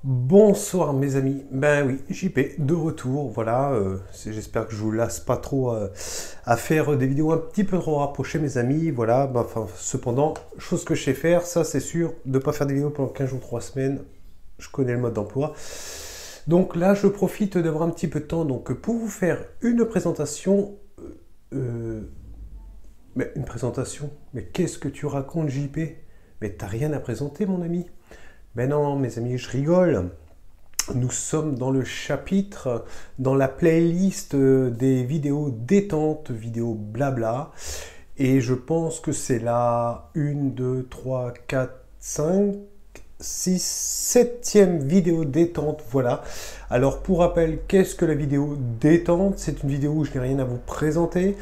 Bonsoir mes amis, ben oui, JP de retour, voilà, j'espère que je vous lasse pas trop à faire des vidéos un petit peu trop rapprochées mes amis, voilà, ben, enfin, cependant, chose que je sais faire, ça c'est sûr, de pas faire des vidéos pendant 15 jours, 3 semaines, je connais le mode d'emploi. Donc là, je profite d'avoir un petit peu de temps donc, pour vous faire une présentation, mais une présentation, mais qu'est-ce que tu racontes JP? Mais t'as rien à présenter mon ami? Ben non mes amis, je rigole. Nous sommes dans le chapitre, dans la playlist des vidéos détente, vidéos blabla. Et je pense que c'est la 1, 2, 3, 4, 5, 6, 7e vidéo détente. Voilà. Alors pour rappel, qu'est-ce que la vidéo détente? C'est une vidéo où je n'ai rien à vous présenter.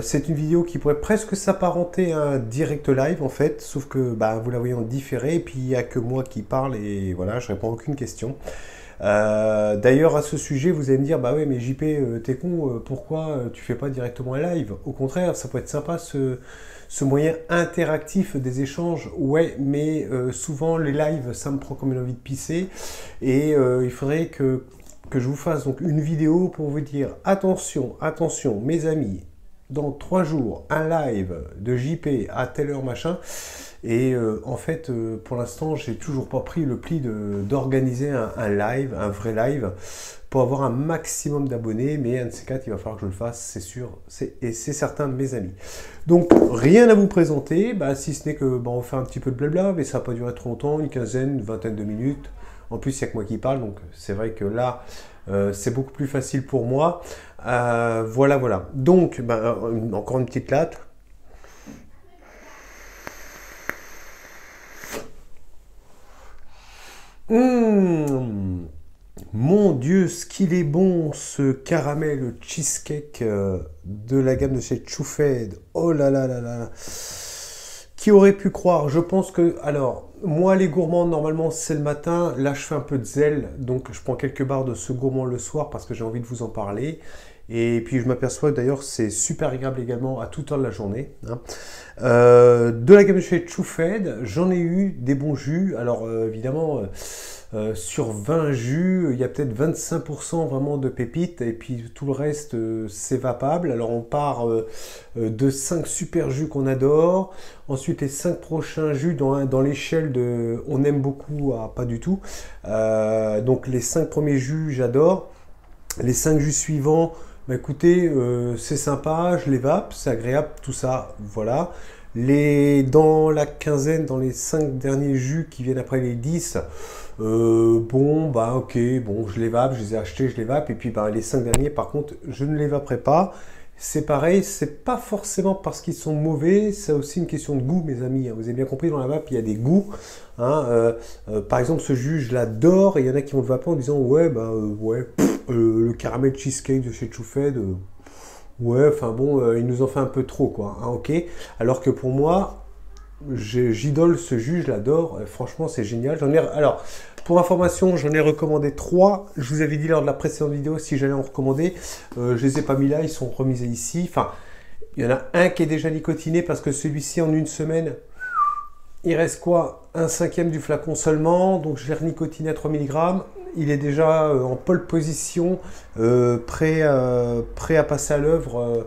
C'est une vidéo qui pourrait presque s'apparenter à un direct live en fait. Sauf que bah, vous la voyez en différé et puis il n'y a que moi qui parle et voilà, je réponds à aucune question. D'ailleurs, à ce sujet, vous allez me dire, bah ouais, mais JP, t'es con, pourquoi tu fais pas directement un live? Au contraire, ça peut être sympa ce moyen interactif des échanges. Ouais, mais souvent les lives, ça me prend comme une envie de pisser. Et il faudrait que je vous fasse donc une vidéo pour vous dire, attention, attention, mes amis, dans 3 jours, un live de JP à telle heure, machin. Et en fait, pour l'instant, j'ai toujours pas pris le pli d'organiser un live, un vrai live, pour avoir un maximum d'abonnés. Mais un de ces quatre, il va falloir que je le fasse, c'est sûr, et c'est certain de mes amis. Donc, rien à vous présenter, bah, si ce n'est que bah, on fait un petit peu de blabla, mais ça va pas durer trop longtemps, une quinzaine, une vingtaine de minutes. En plus, il n'y a que moi qui parle, donc c'est vrai que là, c'est beaucoup plus facile pour moi. Voilà, voilà. Donc, bah, encore une petite latte. Mmh. Mon Dieu, ce qu'il est bon, ce caramel cheesecake de la gamme de chez Choufed. Oh là là là là. Qui aurait pu croire? Je pense que, alors, moi les gourmands, normalement c'est le matin. Là, je fais un peu de zèle, donc je prends quelques barres de ce gourmand le soir parce que j'ai envie de vous en parler. Et puis je m'aperçois d'ailleurs c'est super agréable également à toute heure de la journée, hein. De la gamme de chez Choufed, j'en ai eu des bons jus. Alors évidemment, sur 20 jus, il y a peut-être 25% vraiment de pépites et puis tout le reste c'est vapable. Alors on part de 5 super jus qu'on adore. Ensuite les 5 prochains jus dans l'échelle de on aime beaucoup à pas du tout. Donc les 5 premiers jus j'adore. Les 5 jus suivants, bah écoutez, c'est sympa, je les vape, c'est agréable, tout ça, voilà. Dans la quinzaine, dans les 5 derniers jus qui viennent après les 10, bon, bah ok, bon, je les vape, je les ai achetés, je les vape, et puis bah, les 5 derniers, par contre, je ne les vaperai pas. C'est pareil, c'est pas forcément parce qu'ils sont mauvais, c'est aussi une question de goût, mes amis. Vous avez bien compris, dans la vape, il y a des goûts, hein. Par exemple, ce jus, je l'adore, et il y en a qui vont le vaper en disant, ouais, bah ouais, le caramel cheesecake de chez Choufed, ouais, enfin bon, il nous en fait un peu trop, quoi, hein, ok. Alors que pour moi, j'idole ce jus, je l'adore, franchement, c'est génial. Alors, pour information, j'en ai recommandé 3. Je vous avais dit lors de la précédente vidéo si j'allais en recommander. Je les ai pas mis là, ils sont remisés ici. Enfin, il y en a un qui est déjà nicotiné parce que celui-ci, en une semaine, il reste quoi? Un cinquième du flacon seulement. Donc, je l'ai renicotiné à 3 mg. Il est déjà en pole position, prêt à passer à l'œuvre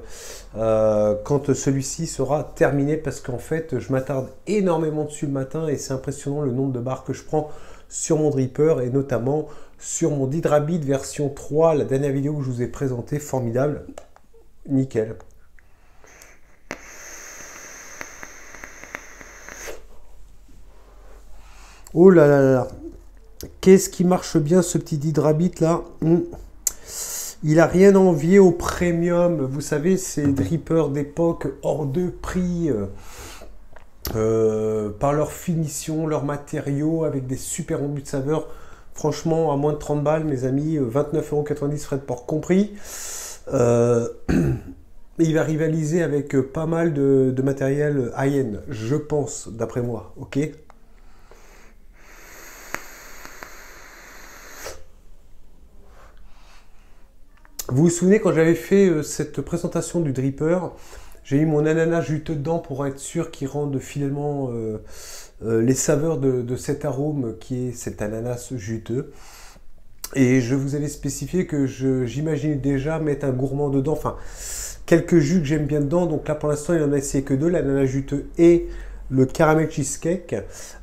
quand celui-ci sera terminé. Parce qu'en fait, je m'attarde énormément dessus le matin et c'est impressionnant le nombre de barres que je prends sur mon dripper et notamment sur mon Hydrabit version 3, la dernière vidéo que je vous ai présentée, formidable, nickel. Oh là là là, qu'est-ce qui marche bien ce petit Hydrabit là. Il a rien à envier au premium, vous savez, ces drippers d'époque hors de prix. Par leur finition, leurs matériaux, avec des super embûts de saveur. Franchement, à moins de 30 balles, mes amis, 29,90 € frais de port compris. Il va rivaliser avec pas mal de matériel high-end, je pense, d'après moi, ok. Vous vous souvenez quand j'avais fait cette présentation du dripper, J'ai mis mon ananas juteux dedans pour être sûr qu'il rende finalement les saveurs de cet arôme qui est cet ananas juteux. Et je vous avais spécifié que j'imaginais déjà mettre un gourmand dedans, enfin quelques jus que j'aime bien dedans. Donc là pour l'instant il en a essayé que deux, l'ananas juteux et le caramel cheesecake.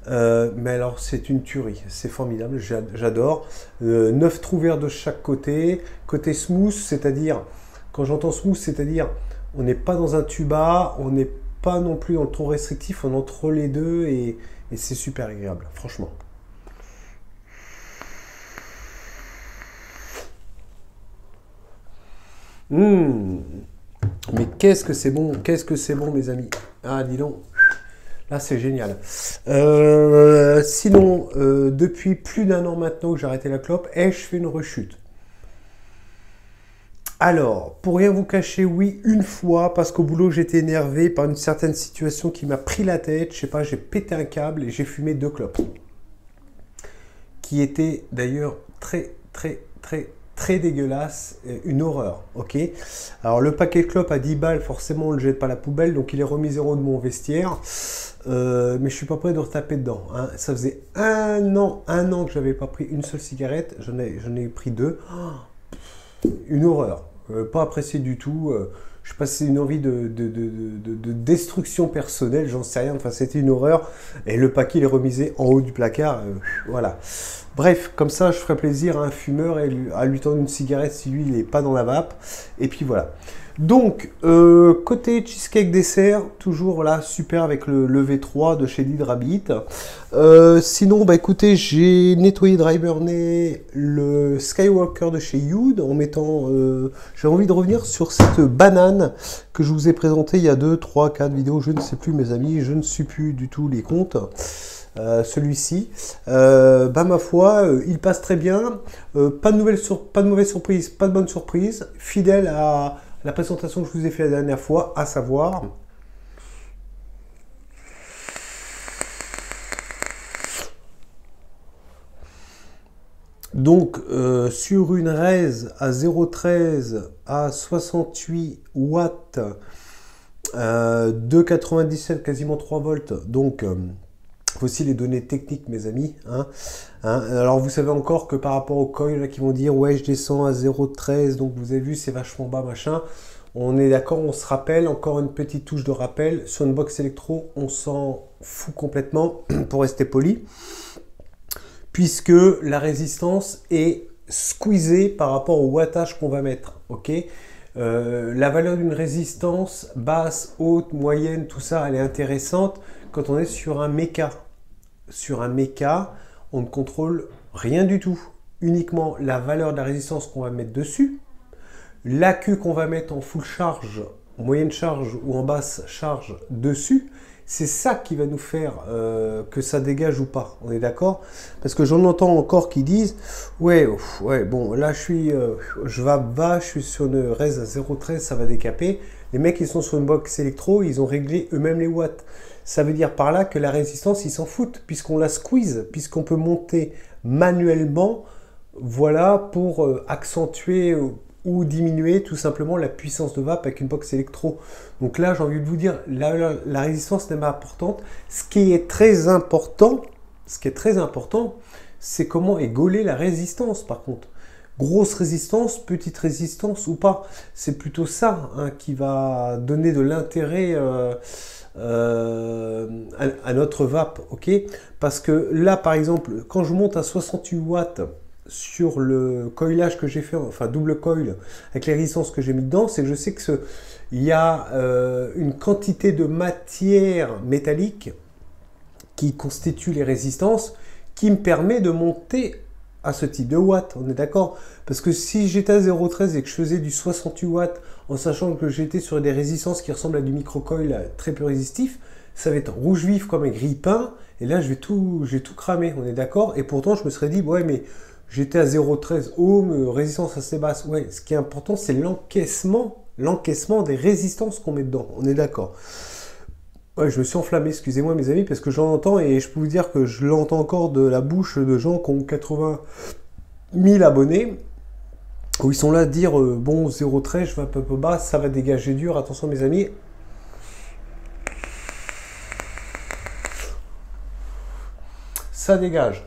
Mais alors c'est une tuerie, c'est formidable, j'adore. 9 trous verts de chaque côté. Côté smooth, c'est-à-dire, quand j'entends smooth, c'est-à-dire on n'est pas dans un tuba, on n'est pas non plus dans le trop restrictif, on est entre les deux et c'est super agréable, franchement. Mmh. Mais qu'est-ce que c'est bon mes amis. Ah dis donc, là c'est génial. Sinon, depuis plus d'un an maintenant que j'ai arrêté la clope, ai-je fait une rechute? Alors, pour rien vous cacher, oui, une fois, parce qu'au boulot j'étais énervé par une certaine situation qui m'a pris la tête, je sais pas, j'ai pété un câble et j'ai fumé 2 clopes. Qui étaient d'ailleurs très dégueulasse, une horreur, ok. Alors le paquet de clopes à 10 balles, forcément on ne le jette pas à la poubelle, donc il est remis zéro de mon vestiaire, mais je suis pas prêt de retaper dedans, hein. Ça faisait un an que j'avais pas pris une seule cigarette, j'en ai pris 2, une horreur, pas apprécié du tout, je sais pas si c'est une envie de destruction personnelle, j'en sais rien, enfin c'était une horreur, et le paquet il est remisé en haut du placard, voilà. Bref, comme ça je ferai plaisir à un fumeur et à lui tendre une cigarette si lui il n'est pas dans la vape, et puis voilà. Donc, côté cheesecake dessert, toujours là, super avec le V3 de chez Did Rabbit. Sinon, bah écoutez, j'ai nettoyé dry burné le Skywalker de chez Youd en mettant... j'ai envie de revenir sur cette banane que je vous ai présentée il y a 2, 3, 4 vidéos, je ne sais plus mes amis, je ne suis plus du tout les comptes. Celui-ci, bah ma foi, il passe très bien, pas de mauvaise surprise, pas de bonne surprise, fidèle à la présentation que je vous ai fait la dernière fois, à savoir donc sur une raise à 0,13 à 68 watts, 2,97 quasiment 3 volts, donc voici les données techniques mes amis, hein. Alors vous savez encore que par rapport aux coils là, qui vont dire ouais je descends à 0,13, donc vous avez vu c'est vachement bas machin, on est d'accord, on se rappelle, encore une petite touche de rappel, sur une box électro on s'en fout complètement pour rester poli, puisque la résistance est squeezée par rapport au wattage qu'on va mettre, ok. La valeur d'une résistance basse, haute, moyenne, tout ça elle est intéressante quand on est sur un méca. Sur un méca, on ne contrôle rien du tout. Uniquement la valeur de la résistance qu'on va mettre dessus, l'AQ qu'on va mettre en full charge, moyenne charge ou en basse charge dessus, c'est ça qui va nous faire que ça dégage ou pas. On est d'accord? Parce que j'en entends encore qui disent ouais, bon là je vais bas, je suis sur une raise à 0,13, ça va décaper. Les mecs ils sont sur une box électro, ils ont réglé eux-mêmes les watts. Ça veut dire par là que la résistance, ils s'en foutent, puisqu'on la squeeze, puisqu'on peut monter manuellement, voilà, pour accentuer ou diminuer tout simplement la puissance de vape avec une box électro. Donc là, j'ai envie de vous dire, la résistance n'est pas importante. Ce qui est très important, c'est comment est gaulée la résistance, par contre. Grosse résistance, petite résistance ou pas. C'est plutôt ça hein, qui va donner de l'intérêt à notre vape, ok? Parce que là, par exemple, quand je monte à 68 watts sur le coilage que j'ai fait, enfin double coil, avec les résistances que j'ai mis dedans, c'est que je sais que il y a une quantité de matière métallique qui constitue les résistances qui me permet de monter à ce type de watts, on est d'accord? Parce que si j'étais à 0,13 et que je faisais du 68 watts en sachant que j'étais sur des résistances qui ressemblent à du microcoil très peu résistif, ça va être rouge vif comme un grille-pain et là je vais tout cramer, on est d'accord? Et pourtant je me serais dit ouais mais j'étais à 0,13 ohms, résistance assez basse. Ouais, ce qui est important c'est l'encaissement des résistances qu'on met dedans, on est d'accord? Ouais, je me suis enflammé, excusez-moi mes amis, parce que j'en entends et je peux vous dire que je l'entends encore de la bouche de gens qui ont 80 000 abonnés, où ils sont là à dire bon 0,13, je vais un peu bas, ça va dégager dur, attention mes amis, ça dégage.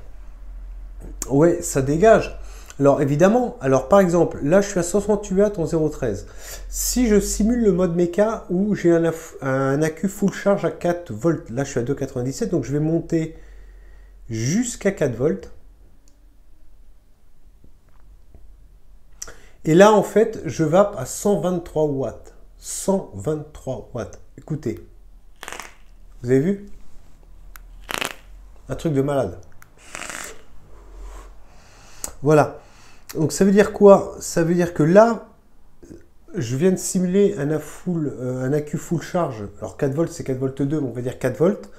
Ouais, ça dégage. Alors évidemment, alors par exemple, là je suis à 168 watts en 0,13. Si je simule le mode méca où j'ai un accu full charge à 4 volts, là je suis à 2,97, donc je vais monter jusqu'à 4 volts. Et là en fait, je vape à 123 watts. 123 watts. Écoutez, vous avez vu? Un truc de malade. Voilà. Donc ça veut dire quoi? Ça veut dire que là, je viens de simuler un accu full charge. Alors 4 volts, c'est 4 volts 2, on va dire 4 volts.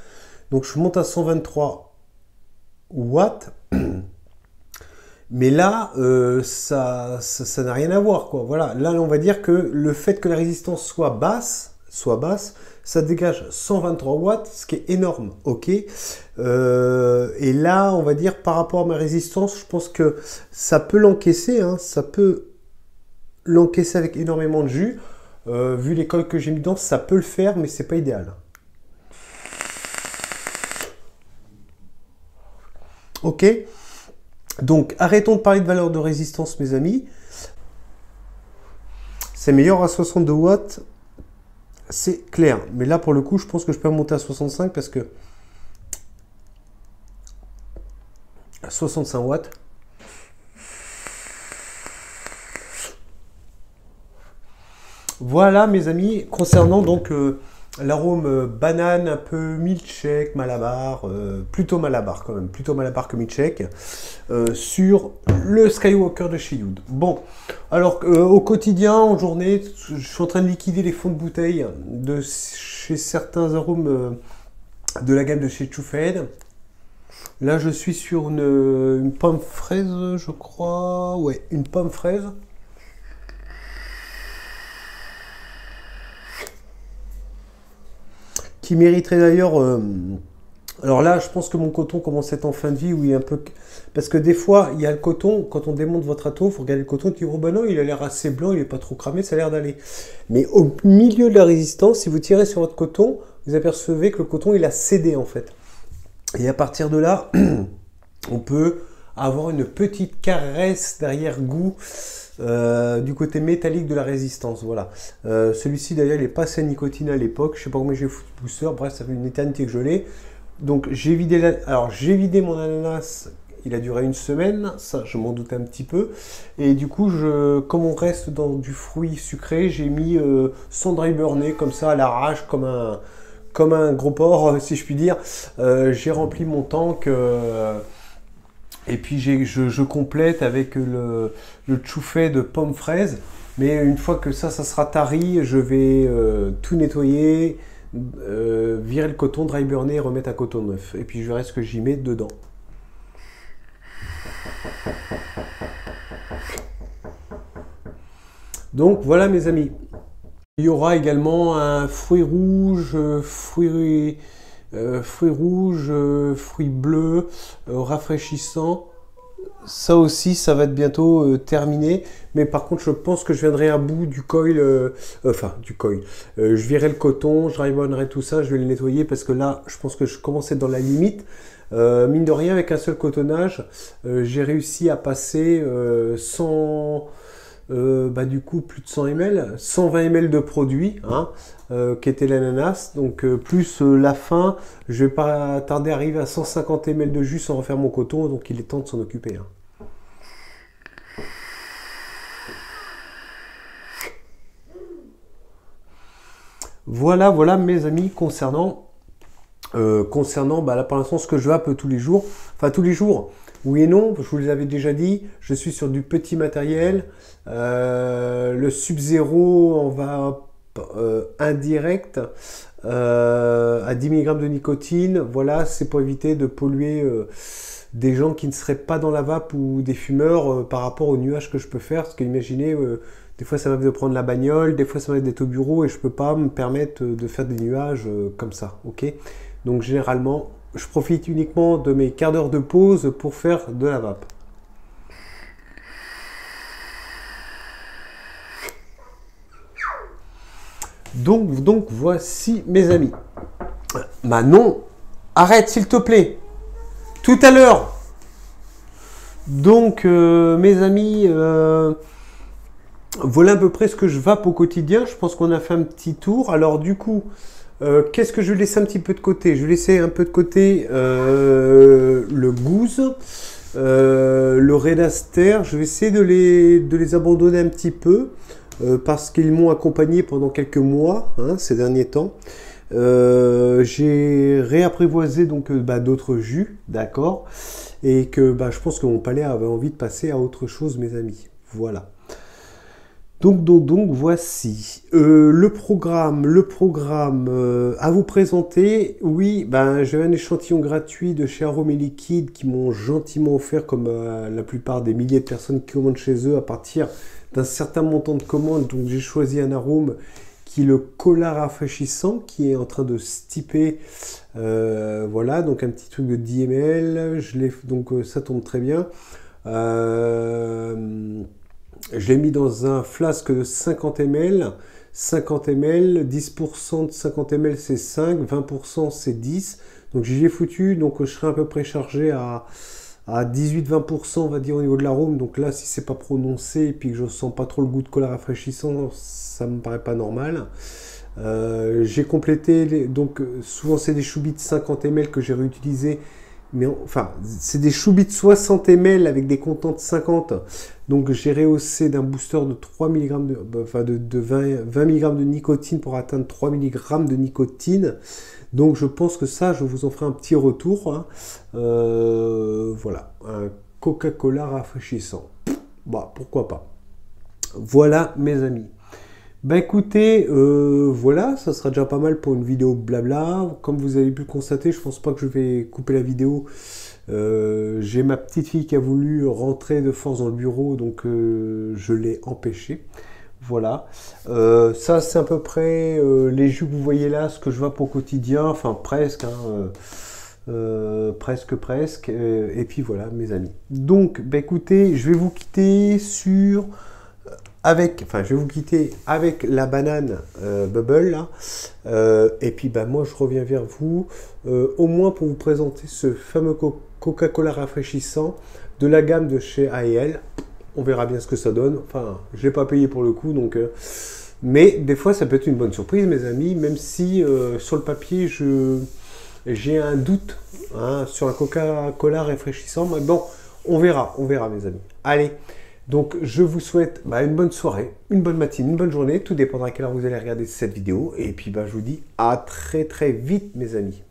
Donc je monte à 123 watts. Mais là, ça n'a rien à voir, quoi. Voilà. Là, on va dire que le fait que la résistance soit basse, ça dégage 123 watts, ce qui est énorme, ok. Et là, on va dire par rapport à ma résistance, je pense que ça peut l'encaisser, hein, ça peut l'encaisser avec énormément de jus. Vu les cols que j'ai mis dedans, ça peut le faire, mais c'est pas idéal. Ok. Donc, arrêtons de parler de valeur de résistance, mes amis. C'est meilleur à 62 watts. C'est clair, mais là pour le coup je pense que je peux monter à 65 parce que à 65 watts, voilà mes amis, concernant donc l'arôme banane, un peu milkshake, malabar, plutôt malabar quand même, plutôt malabar que milkshake, sur le Skywalker de chez Youd. Bon, alors au quotidien, en journée, je suis en train de liquider les fonds de bouteille de chez certains arômes de la gamme de chez Choufed. Là, je suis sur une pomme fraise, je crois. Ouais, une pomme fraise. Qui mériterait d'ailleurs... alors là, je pense que mon coton commence à être en fin de vie, où il est un peu... Parce que des fois, il y a le coton, quand on démonte votre ato, il faut regarder le coton, qui dit, oh ben non, il a l'air assez blanc, il n'est pas trop cramé, ça a l'air d'aller. Mais au milieu de la résistance, si vous tirez sur votre coton, vous apercevez que le coton, il a cédé en fait. Et à partir de là, on peut avoir une petite caresse d'arrière-goût du côté métallique de la résistance. Voilà. Celui-ci d'ailleurs, il est pas assez nicotine à l'époque. Je sais pas comment j'ai foutu le booster. Bref, ça fait une éternité que je l'ai. Donc j'ai vidé j'ai vidé mon ananas. Il a duré une semaine, ça je m'en doutais un petit peu. Et du coup, comme on reste dans du fruit sucré, j'ai mis sans dry burner comme ça à l'arrache, comme un gros porc, si je puis dire. J'ai rempli mon tank. Et puis je complète avec le choufet de pomme fraise. Mais une fois que ça sera tari, je vais tout nettoyer, virer le coton, dry burner et remettre un coton neuf. Et puis je verrai ce que j'y mets dedans. Donc voilà mes amis. Il y aura également un fruit rouge, fruit bleu, rafraîchissant. Ça aussi, ça va être bientôt terminé. Mais par contre, je pense que je viendrai à bout du coil. Je virerai le coton, je dry-burnerai tout ça, je vais le nettoyer parce que là, je pense que je commence à être dans la limite. Mine de rien, avec un seul cotonnage, j'ai réussi à passer 100... du coup plus de 100 ml, 120 ml de produit, hein, qui était l'ananas, donc plus la fin, je vais pas tarder à arriver à 150 ml de jus sans refaire mon coton, donc il est temps de s'en occuper. Hein. Voilà, voilà mes amis, concernant là pour l'instant ce que je vape tous les jours, enfin tous les jours, oui et non, je vous l'avais déjà dit, je suis sur du petit matériel, le Sub-Zero en va indirect à 10 mg de nicotine, voilà, c'est pour éviter de polluer des gens qui ne seraient pas dans la vape ou des fumeurs par rapport aux nuages que je peux faire, parce que imaginez, des fois ça m'arrive de prendre la bagnole, des fois ça m'arrive d'être au bureau et je peux pas me permettre de faire des nuages comme ça, ok? Donc généralement, je profite uniquement de mes quarts d'heure de pause pour faire de la vape. Donc voici mes amis. Manon, arrête s'il te plaît. tout à l'heure. Donc, mes amis, voilà à peu près ce que je vape au quotidien. Je pense qu'on a fait un petit tour. Alors, du coup, qu'est-ce que je vais laisser un petit peu de côté? Je vais laisser un peu de côté le Goose, le Red Aster. Je vais essayer de les abandonner un petit peu parce qu'ils m'ont accompagné pendant quelques mois, hein, ces derniers temps. J'ai réapprivoisé donc d'autres jus, d'accord, et que je pense que mon palais avait envie de passer à autre chose, mes amis. Voilà. Donc voici le programme à vous présenter. Oui, j'ai un échantillon gratuit de chez Arômes et Liquides qui m'ont gentiment offert, comme la plupart des milliers de personnes qui commandent chez eux à partir d'un certain montant de commandes. Donc j'ai choisi un arôme qui est le cola rafraîchissant, qui est en train de stiper. Voilà, donc un petit truc de 10 ml. Donc ça tombe très bien. Je l'ai mis dans un flasque de 50 ml. 50 ml, 10% de 50 ml c'est 5, 20% c'est 10. Donc j'y ai foutu, donc je serai à peu près chargé à 18-20% on va dire au niveau de l'arôme. Donc là, si c'est pas prononcé et puis que je sens pas trop le goût de cola rafraîchissant, ça me paraît pas normal. J'ai complété, donc souvent c'est des choubis de 50 ml que j'ai réutilisé. Mais enfin, c'est des choubis de 60 ml avec des comptants de 50. Donc j'ai rehaussé d'un booster de 3 mg de 20 mg de nicotine pour atteindre 3 mg de nicotine. Donc je pense que ça, je vous en ferai un petit retour. Hein. Voilà, un Coca-Cola rafraîchissant. Pourquoi pas. Voilà mes amis. Écoutez, voilà, ça sera déjà pas mal pour une vidéo blabla. Comme vous avez pu le constater, je pense pas que je vais couper la vidéo. J'ai ma petite fille qui a voulu rentrer de force dans le bureau, donc je l'ai empêché. Voilà, ça c'est à peu près les jus que vous voyez là, ce que je vape au quotidien, enfin presque, hein, presque, et puis voilà mes amis. Donc, écoutez, je vais vous quitter sur... je vais vous quitter avec la banane Bubble là. Et puis moi je reviens vers vous au moins pour vous présenter ce fameux Coca-Cola rafraîchissant de la gamme de chez A&L. On verra bien ce que ça donne. Enfin, je l'ai pas payé pour le coup, donc mais des fois ça peut être une bonne surprise mes amis, même si sur le papier j'ai un doute, hein, sur un Coca-Cola rafraîchissant. Mais bon, on verra mes amis. Allez. Donc, je vous souhaite une bonne soirée, une bonne matinée, une bonne journée. Tout dépendra à quelle heure vous allez regarder cette vidéo. Et puis, je vous dis à très très vite, mes amis.